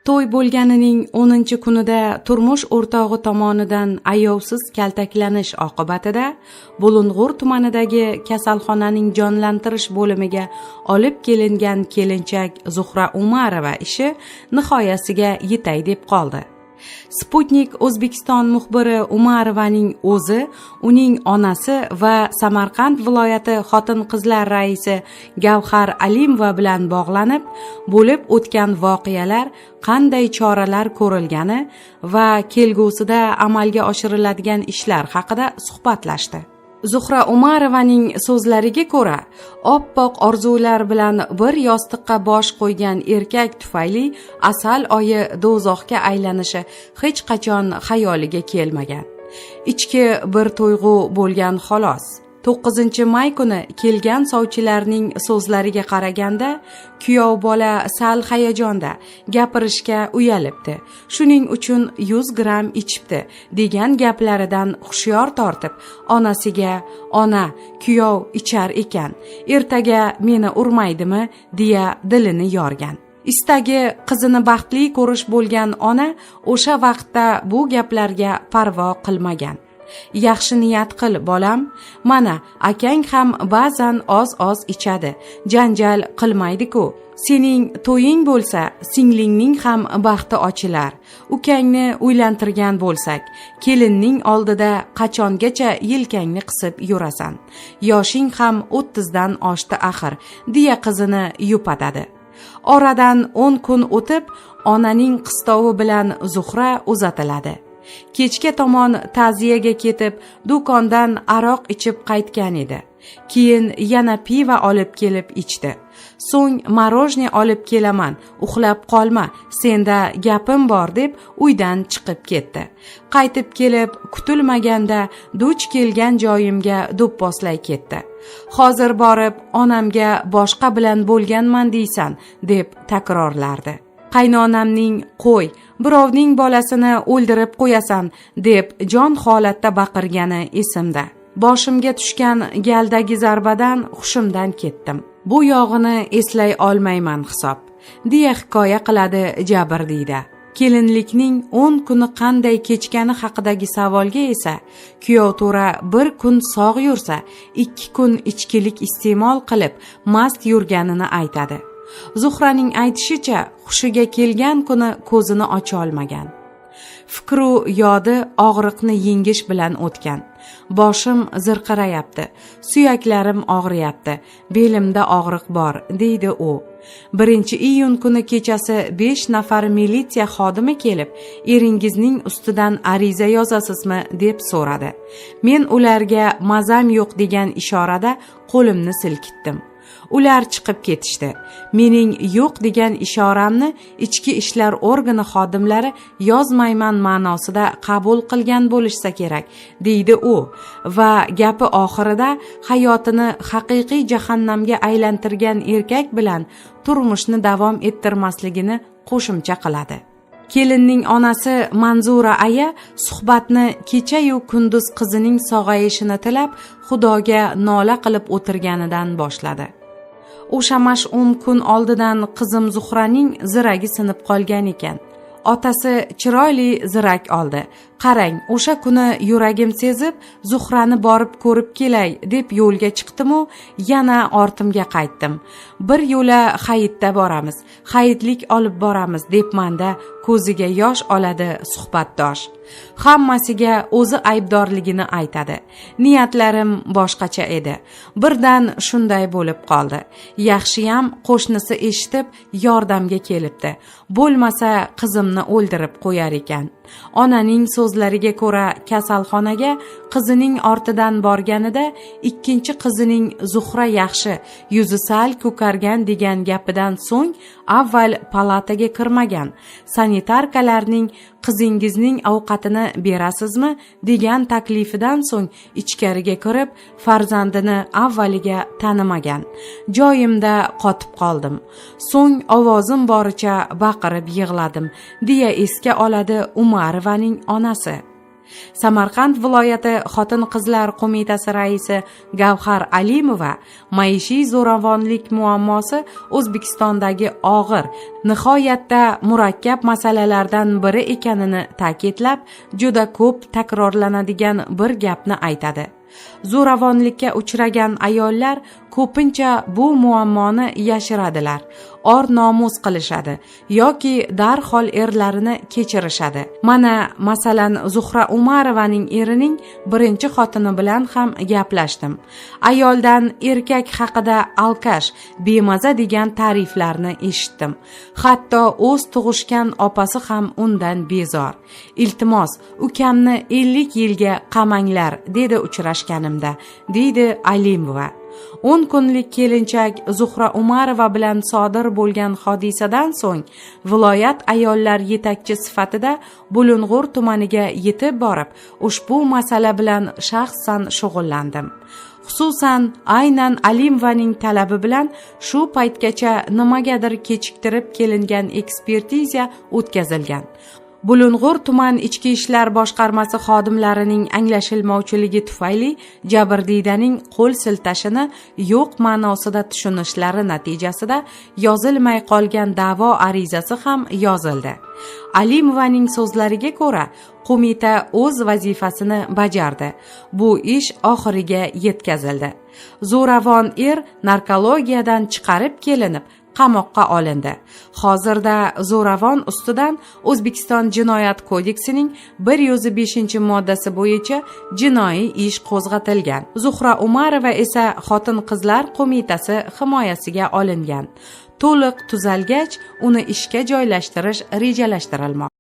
To'y bo'lganining 10-kunida turmush o'rtog'i tomonidan ayovsiz kaltaklanish oqibatida Bulung'ur tumanidagi kasalxonaning jonlantirish bo'limiga olib kelingan kelinchak Zuhra Umarova ishi nihoyasiga yetay deb qoldi. Sputnik O'zbekiston muxbiri Umarovaning o'zi, uning onasi va Samarqand viloyati xotin-qizlar raisi Gavhar Alimova bilan bog'lanib, bo'lib o'tgan voqealar, qanday choralar ko'rilgani va kelgusida amalga oshiriladigan ishlar haqida suhbatlashdi. Zuhra Umarovaning so'zlariga ko'ra, oppoq orzular bilan bir yostiqqa bosh qo'ygan erkak tufayli asal oyi do'zaxga aylanishi hech qachon xayoliga kelmagan. Ichki bir tuyg'u bo'lgan xolos. 9-may kuni kelgan sovchilarning so'zlariga qaraganda, kuyov bola sal hayajonda, gapirishga uyalibdi. Shuning uchun 100 gram ichibdi degan gaplaridan hushyor tortib, onasiga "Ona, kuyov ichar ekan, ertaga meni urmaydimi?" deya dilini yorgan. Istagi qizini baxtli ko'rish bo'lgan ona o'sha vaqtda bu gaplarga parvo qilmagan. "Yaxshi niyat qil, bolam. Mana, akang ham ba'zan oz-oz ichadi. Janjal qilmaydi-ku. Sening to'ying bo'lsa, singlingning ham baxti ochilar. Ukangni uylantirgan bo'lsak, kelinning oldida qachongacha yelkangni qisib yurasan? Yoshing ham 30 dan oshdi axir", deya qizini yupatadi. Oradan 10 kun o'tib, onaning qistovi bilan Zuhra uzatiladi. Kechga tomon ta'ziyaga ketib, do'kondan aroq ichib qaytgan edi. Keyin yana piva olib kelib ichdi. So'ng marojne olib kelaman, uxlab qolma, senda gapim bor deb uydan chiqib ketdi. Qaytib kelib, kutilmaganda duch kelgan joyimga do'pposlay ketdi. "Hozir borib onamga boshqa bilan bo'lganman deysan", deb takrorlardi. Qaynonamning "Qo'y, birovning bolasini o'ldirib qo'yasan", deb jon holatda baqirgani esimda. Boshimga tushgan galdagi zarbadan hushimdan ketdim. Bu yog'ini eslay olmayman hisob, deya hikoya qiladi Jabrdiyda. Kelinlikning 10 kuni qanday kechgani haqidagi savolga esa, kuyov to'ra 1 kun sog' yursa, 2 kun ichkilik iste'mol qilib mast yurganini aytadi. Zuhraning aytishicha, hushiga kelgan kuni ko'zini ocha olmagan. Fikru yodi og'riqni yengish bilan o'tgan. Boshim zirqirayapti, suyaklarim og'riyapti, belimda og'riq bor, deydi u. 1-iyun kuni kechasi 5 nafar militsiya xodimi kelib, "Eringizning ustidan ariza yozasizmi?" deb so'radi. Men ularga mazam yo'q degan ishorada qo'limni silkitdim. Ular chiqib ketishdi. Mening yo'q degan ishoramni ichki ishlar organi xodimlari yozmayman ma'nosida qabul qilgan bo'lishsa kerak, deydi u va gapi oxirida hayotini haqiqiy jahannamga aylantirgan erkak bilan turmushni davom ettirmasligini qo'shimcha qiladi. Kelinning onasi Manzura aya suhbatni kecha-yu kunduz qizining sog'ayishini tilab, Xudoga nola qilib o'tirganidan boshladi. O'sha mash'um kun oldidan qizim Zuhraning ziragi sinib qolgan ekan. Otasi chiroyli zirak oldi. "Qarang, o'sha kuni yuragim sezib, Zuhrani borib ko'rib kelay", deb yo'lga chiqdim-u, yana ortimga qaytdim. "Bir yo'la hayitda boramiz, hayitlik olib boramiz", debmanda ko'ziga yosh oladi suhbatdosh. Hammasiga o'zi aybdorligini aytadi. Niyatlarim boshqacha edi. Birdan shunday bo'lib qoldi. Yaxshiyam qo'shnisi eshitib yordamga kelibdi. Bo'lmasa qizimni o'ldirib qo'yar ekan. Onaning so'zlariga ko'ra kasalxonaga qizining ortidan borganida ikkinchi qizining Zuhra yaxshi, yuzi sal ko'kargan degan gapidan so'ng avval palataga kirmagan. Sanitarkalarning "Qizingizning ovqatini berasizmi?" degan taklifidan so'ng ichkariga kirib, farzandini avvaliga tanimagan. Joyimda qotib qoldim. So'ng ovozim boricha baqirib yig'ladim, deya esga oladi Umarovaning onasi. Samarqand viloyati Xotin-qizlar qo'mitasi raisi Gavhar Alimova maishiy zo'ravonlik muammosi O'zbekistondagi og'ir, nihoyatda murakkab masalalardan biri ekanini ta'kidlab, juda ko'p takrorlanadigan bir gapni aytadi. Zo'ravonlikka uchragan ayollar ko'pincha bu muammoni yashiradilar, or nomus qilishadi yoki darhol erlarini kechirishadi. Mana masalan Zuhra Umarovaning erining birinchi xotini bilan ham gaplashdim. Ayoldan erkak haqida alkash, bemaza degan ta'riflarni eshitdim. Hatto o'z tug'ishgan opasi ham undan bezor. Iltimos, ukamni 50 yilga qamanglar dedi uchrashganimda, deydi Alimova. 10 kunlik kelinchak Zuhra Umarova bilan sodir bo'lgan hodisadan so'ng viloyat ayollar yetakchi sifatida Bulung'ur tumaniga yetib borib, ushbu masala bilan shaxsan shug'ullandim. Xususan, aynan Alimovaning talabi bilan shu paytgacha nimagadir kechiktirib kelingan ekspertiza o'tkazilgan. Bulung'ur tuman ichki ishlar boshqarmasi xodimlarining anglashilmovchiligi tufayli jabrdiydaning qo'l siltashini yo'q ma'nosida tushunishlari natijasida yozilmay qolgan da'vo arizasi ham yozildi. Alimovaning so'zlariga ko'ra, qo'mita o'z vazifasini bajardi. Bu ish oxiriga yetkazildi. Zo'ravon er narkologiyadan chiqarib kelinib qamoqqa olindi. Hozirda zo'ravon ustidan O'zbekiston Jinoyat kodeksining 105-moddasi bo'yicha jinoiy ish qo'zg'atilgan. Zuhra Umarova esa Xotin-qizlar qo'mitasi himoyasiga olingan. To'liq tuzalgach, uni ishga joylashtirish rejalashtirilmoqda.